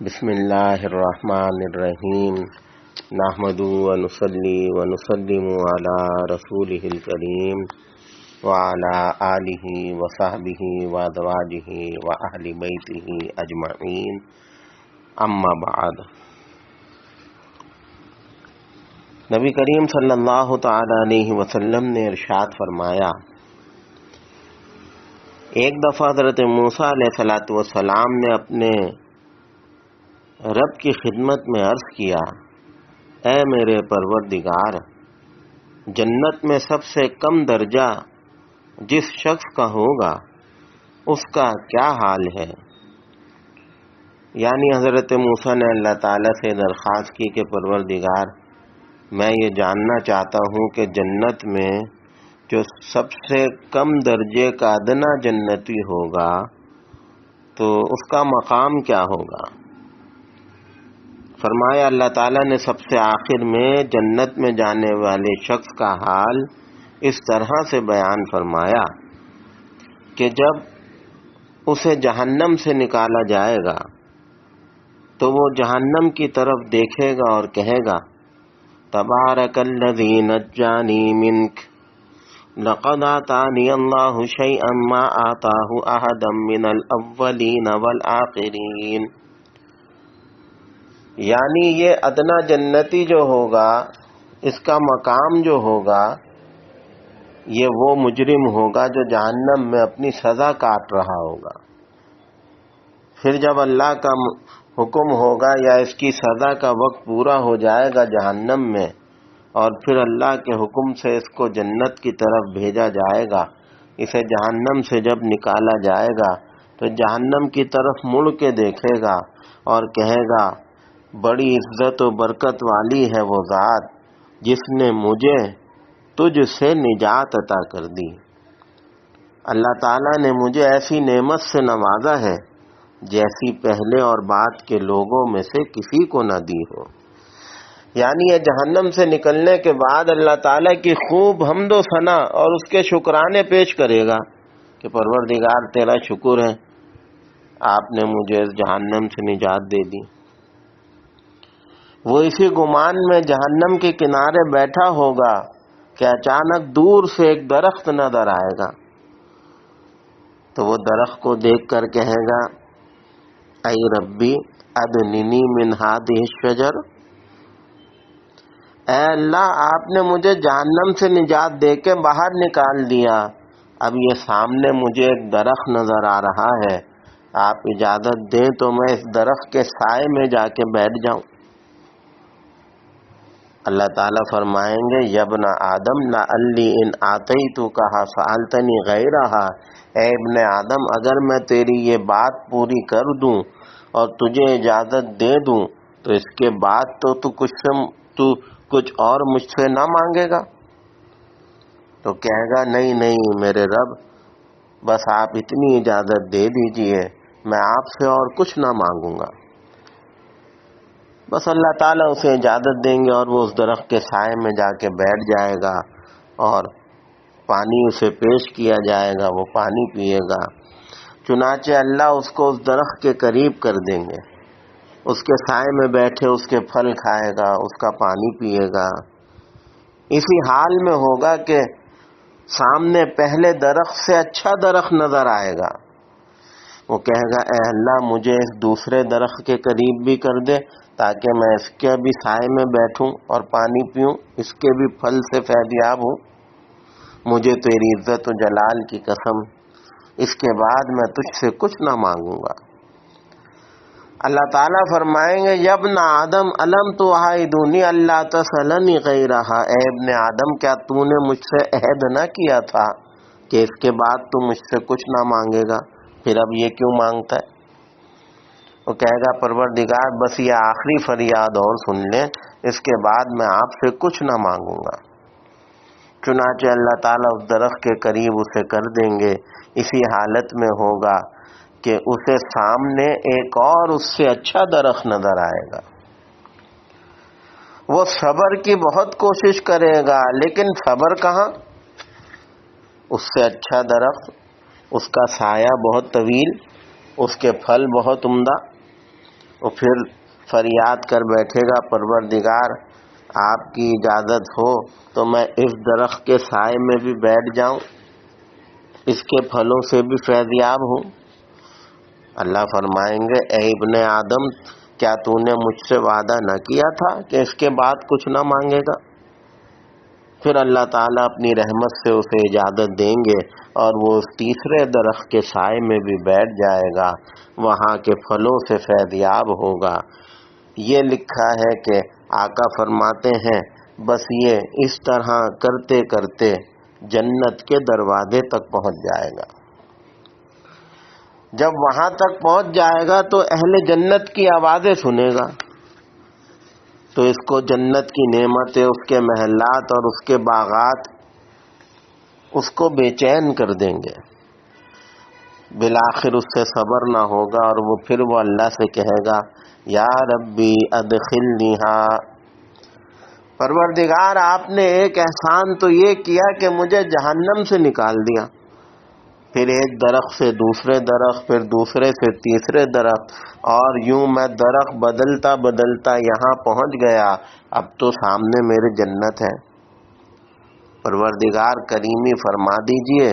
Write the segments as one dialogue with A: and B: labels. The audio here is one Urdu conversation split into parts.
A: بسم اللہ الرحمن الرحیم نحمدہ ونصلی ونسلم علی رسولہ الکریم وعلی آلہ وصحبہ وازواجہ واہل بیتہ اجمعین، اما بعد۔ نبی کریم صلی اللہ تعالی علیہ وسلم نے ارشاد فرمایا، ایک دفعہ حضرت موسیٰ علیہ السلام نے اپنے رب کی خدمت میں عرض کیا، اے میرے پروردگار، جنت میں سب سے کم درجہ جس شخص کا ہوگا اس کا کیا حال ہے؟ یعنی حضرت موسیٰ نے اللہ تعالیٰ سے درخواست کی کہ پروردگار، میں یہ جاننا چاہتا ہوں کہ جنت میں جو سب سے کم درجے کا ادنا جنتی ہوگا تو اس کا مقام کیا ہوگا؟ فرمایا اللہ تعالیٰ نے سب سے آخر میں جنت میں جانے والے شخص کا حال اس طرح سے بیان فرمایا کہ جب اسے جہنم سے نکالا جائے گا تو وہ جہنم کی طرف دیکھے گا اور کہے گا، تبارک الذی نجانی منک لقد آتانی اللہ شیئا ما آتاہ احدا من الاولین والآخرین۔ یعنی یہ ادنا جنتی جو ہوگا، اس کا مقام جو ہوگا، یہ وہ مجرم ہوگا جو جہنم میں اپنی سزا کاٹ رہا ہوگا۔ پھر جب اللہ کا حکم ہوگا یا اس کی سزا کا وقت پورا ہو جائے گا جہنم میں، اور پھر اللہ کے حکم سے اس کو جنت کی طرف بھیجا جائے گا، اسے جہنم سے جب نکالا جائے گا تو جہنم کی طرف مڑ کے دیکھے گا اور کہے گا، بڑی عزت و برکت والی ہے وہ ذات جس نے مجھے تجھ سے نجات عطا کر دی۔ اللہ تعالیٰ نے مجھے ایسی نعمت سے نوازا ہے جیسی پہلے اور بعد کے لوگوں میں سے کسی کو نہ دی ہو۔ یعنی یہ جہنم سے نکلنے کے بعد اللہ تعالیٰ کی خوب حمد و ثنا اور اس کے شکرانے پیش کرے گا کہ پروردگار تیرا شکر ہے، آپ نے مجھے اس جہنم سے نجات دے دی۔ وہ اسی گمان میں جہنم کے کنارے بیٹھا ہوگا کہ اچانک دور سے ایک درخت نظر آئے گا، تو وہ درخت کو دیکھ کر کہے گا، اے ربی ادننی من ہذہ الشجر، اے اللہ آپ نے مجھے جہنم سے نجات دے کے باہر نکال دیا، اب یہ سامنے مجھے ایک درخت نظر آ رہا ہے، آپ اجازت دیں تو میں اس درخت کے سائے میں جا کے بیٹھ جاؤں۔ اللہ تعالیٰ فرمائیں گے، یبن آدم لعلی ان آتیتک سألتنی غیرہا، اے ابن آدم اگر میں تیری یہ بات پوری کر دوں اور تجھے اجازت دے دوں تو اس کے بعد تو کچھ اور مجھ سے نہ مانگے گا؟ تو کہے گا، نہیں میرے رب، بس آپ اتنی اجازت دے دیجئے، میں آپ سے اور کچھ نہ مانگوں گا۔ بس اللہ تعالیٰ اسے اجازت دیں گے اور وہ اس درخت کے سائے میں جا کے بیٹھ جائے گا اور پانی اسے پیش کیا جائے گا، وہ پانی پیے گا۔ چنانچہ اللہ اس کو اس درخت کے قریب کر دیں گے، اس کے سائے میں بیٹھے اس کے پھل کھائے گا، اس کا پانی پیے گا۔ اسی حال میں ہوگا کہ سامنے پہلے درخت سے اچھا درخت نظر آئے گا، وہ کہے گا، اے اللہ مجھے اس دوسرے درخت کے قریب بھی کر دے تاکہ میں اس کے بھی سائے میں بیٹھوں اور پانی پیوں، اس کے بھی پھل سے فیضیاب ہوں۔ مجھے تیری عزت و جلال کی قسم، اس کے بعد میں تجھ سے کچھ نہ مانگوں گا۔ اللہ تعالیٰ فرمائیں گے، یبن آدم الم تعاہدنی اللہ تسألنی غیرہا، اے ابن آدم کیا تو نے مجھ سے عہد نہ کیا تھا کہ اس کے بعد تو مجھ سے کچھ نہ مانگے گا، پھر اب یہ کیوں مانگتا ہے؟ وہ کہے گا، پروردگار بس یہ آخری فریاد اور سن لیں، اس کے بعد میں آپ سے کچھ نہ مانگوں گا۔ چنانچہ اللہ تعالیٰ اس درخت کے قریب اسے کر دیں گے، اسی حالت میں ہوگا کہ اسے سامنے ایک اور اس سے اچھا درخت نظر آئے گا۔ وہ صبر کی بہت کوشش کرے گا لیکن صبر کہاں، اس سے اچھا درخت، اس کا سایہ بہت طویل، اس کے پھل بہت عمدہ، وہ پھر فریاد کر بیٹھے گا پروردگار آپ کی اجازت ہو تو میں اس درخت کے سائے میں بھی بیٹھ جاؤں، اس کے پھلوں سے بھی فیض یاب ہوں۔ اللہ فرمائیں گے اے ابن آدم، کیا تو نے مجھ سے وعدہ نہ کیا تھا کہ اس کے بعد کچھ نہ مانگے گا؟ پھر اللہ تعالیٰ اپنی رحمت سے اسے اجازت دیں گے اور وہ اس تیسرے درخت کے سائے میں بھی بیٹھ جائے گا، وہاں کے پھلوں سے فیض یاب ہوگا۔ یہ لکھا ہے کہ آقا فرماتے ہیں بس یہ اس طرح کرتے کرتے جنت کے دروازے تک پہنچ جائے گا۔ جب وہاں تک پہنچ جائے گا تو اہل جنت کی آوازیں سنے گا، تو اس کو جنت کی نعمتیں، اس کے محلات اور اس کے باغات اس کو بے چین کر دیں گے۔ بالآخر اس سے صبر نہ ہوگا اور پھر وہ اللہ سے کہے گا یا ربی ادخلنیہا، پروردگار آپ نے ایک احسان تو یہ کیا کہ مجھے جہنم سے نکال دیا۔ پھر ایک درخت سے دوسرے درخت، پھر دوسرے سے تیسرے درخت، اور یوں میں درخت بدلتا بدلتا یہاں پہنچ گیا، اب تو سامنے میرے جنت ہے۔ پروردگار کریمی فرما دیجئے،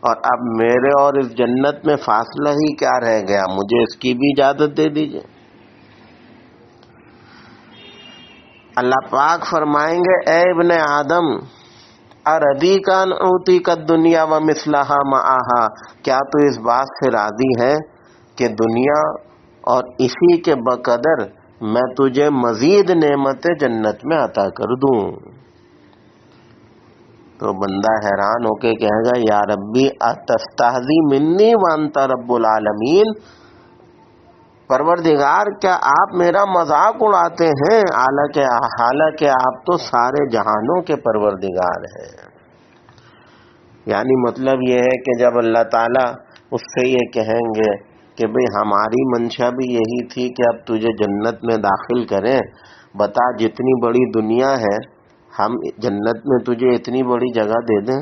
A: اور اب میرے اور اس جنت میں فاصلہ ہی کیا رہ گیا، مجھے اس کی بھی اجازت دے دیجئے۔ اللہ پاک فرمائیں گے اے ابن آدم اردی کا اوتی کا دنیا و مثلہا معہا، کیا تو اس بات سے راضی ہے کہ دنیا اور اسی کے بقدر میں تجھے مزید نعمت جنت میں عطا کر دوں؟ تو بندہ حیران ہو کے کہے گا یا ربی اتستہزی منی وانت رب العالمین، پروردگار کیا آپ میرا مذاق اڑاتے ہیں، حالانکہ آپ تو سارے جہانوں کے پروردگار ہیں۔ یعنی مطلب یہ ہے کہ جب اللہ تعالیٰ اس سے یہ کہیں گے کہ بھئی ہماری منشا بھی یہی تھی کہ اب تجھے جنت میں داخل کریں، بتا جتنی بڑی دنیا ہے ہم جنت میں تجھے اتنی بڑی جگہ دے دیں،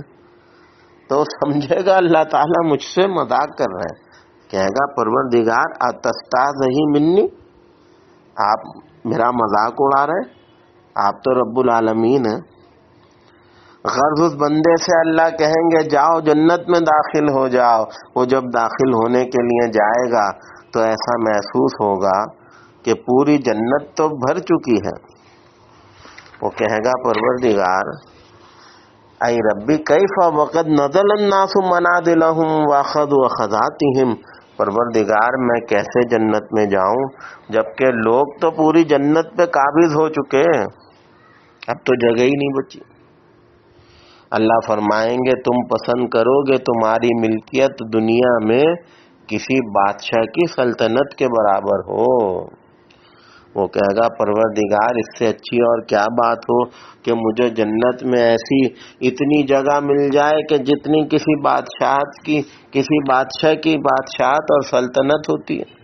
A: تو سمجھے گا اللہ تعالیٰ مجھ سے مذاق کر رہے ہیں، کہے گا پروردگار اتستہزی منی، آپ میرا مذاق اڑا رہے ہیں، آپ تو رب العالمین ہیں۔ غرض اس بندے سے اللہ کہیں گے جاؤ جنت میں داخل ہو جاؤ، وہ جب داخل ہونے کے لیے جائے گا تو ایسا محسوس ہوگا کہ پوری جنت تو بھر چکی ہے۔ وہ کہے گا پروردگار اے ربی کیف وقد نزل الناس منازلہم واخذوا خزاتہم، پروردگار میں کیسے جنت میں جاؤں جبکہ لوگ تو پوری جنت پہ قابض ہو چکے ہیں، اب تو جگہ ہی نہیں بچی۔ اللہ فرمائیں گے تم پسند کرو گے تمہاری ملکیت دنیا میں کسی بادشاہ کی سلطنت کے برابر ہو؟ وہ کہے گا پروردگار اس سے اچھی اور کیا بات ہو کہ مجھے جنت میں ایسی اتنی جگہ مل جائے کہ جتنی کسی بادشاہ کی بادشاہت اور سلطنت ہوتی ہے۔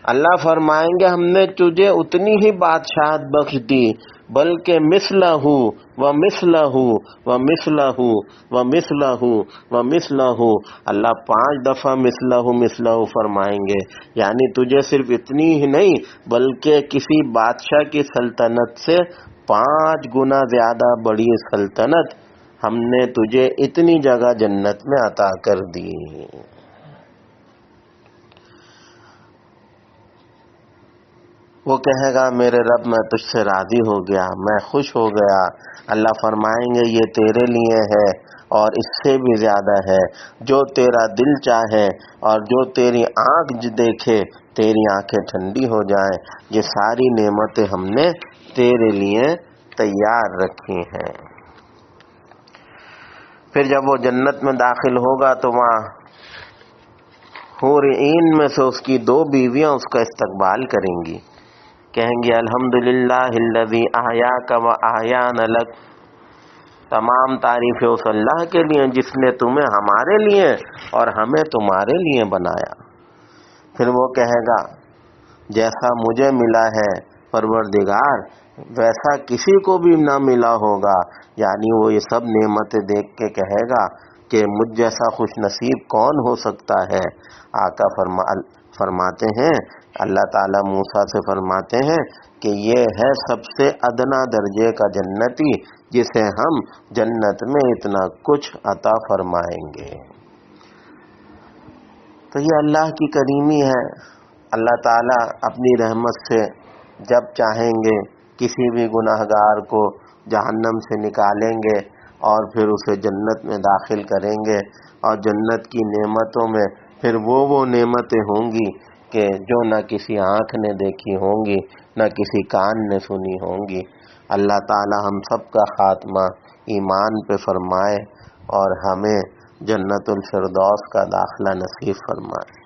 A: اللہ فرمائیں گے ہم نے تجھے اتنی ہی بادشاہت بخش دی، بلکہ مثلہ و مثلہ و مثلہ و مثلہ و مثلہ، اللہ 5 دفعہ مثلہ فرمائیں گے، یعنی تجھے صرف اتنی ہی نہیں بلکہ کسی بادشاہ کی سلطنت سے 5 گنا زیادہ بڑی سلطنت ہم نے تجھے اتنی جگہ جنت میں عطا کر دی۔ وہ کہے گا میرے رب میں تجھ سے راضی ہو گیا، میں خوش ہو گیا۔ اللہ فرمائیں گے یہ تیرے لیے ہے اور اس سے بھی زیادہ ہے، جو تیرا دل چاہے اور جو تیری آنکھ دیکھے تیری آنکھیں ٹھنڈی ہو جائیں، یہ ساری نعمتیں ہم نے تیرے لیے تیار رکھی ہیں۔ پھر جب وہ جنت میں داخل ہوگا تو وہاں حور عین میں سے اس کی 2 بیویاں اس کا استقبال کریں گی، کہیں گے الحمدللہ الذی احیاک و احیانا لک، تمام تعریفیں اس اللہ کے لیے جس نے تمہیں ہمارے لیے اور ہمیں تمہارے لیے بنایا۔ پھر وہ کہے گا جیسا مجھے ملا ہے پروردگار ویسا کسی کو بھی نہ ملا ہوگا، یعنی وہ یہ سب نعمتیں دیکھ کے کہے گا کہ مجھ جیسا خوش نصیب کون ہو سکتا ہے۔ آقا فرماتے ہیں اللہ تعالیٰ موسیٰ سے فرماتے ہیں کہ یہ ہے سب سے ادنا درجے کا جنتی جسے ہم جنت میں اتنا کچھ عطا فرمائیں گے۔ تو یہ اللہ کی کریمی ہے۔ اللہ تعالیٰ اپنی رحمت سے جب چاہیں گے کسی بھی گناہگار کو جہنم سے نکالیں گے اور پھر اسے جنت میں داخل کریں گے، اور جنت کی نعمتوں میں پھر وہ نعمتیں ہوں گی کہ جو نہ کسی آنکھ نے دیکھی ہوں گی، نہ کسی کان نے سنی ہوں گی۔ اللہ تعالی ہم سب کا خاتمہ ایمان پہ فرمائے اور ہمیں جنت الفردوس کا داخلہ نصیب فرمائے۔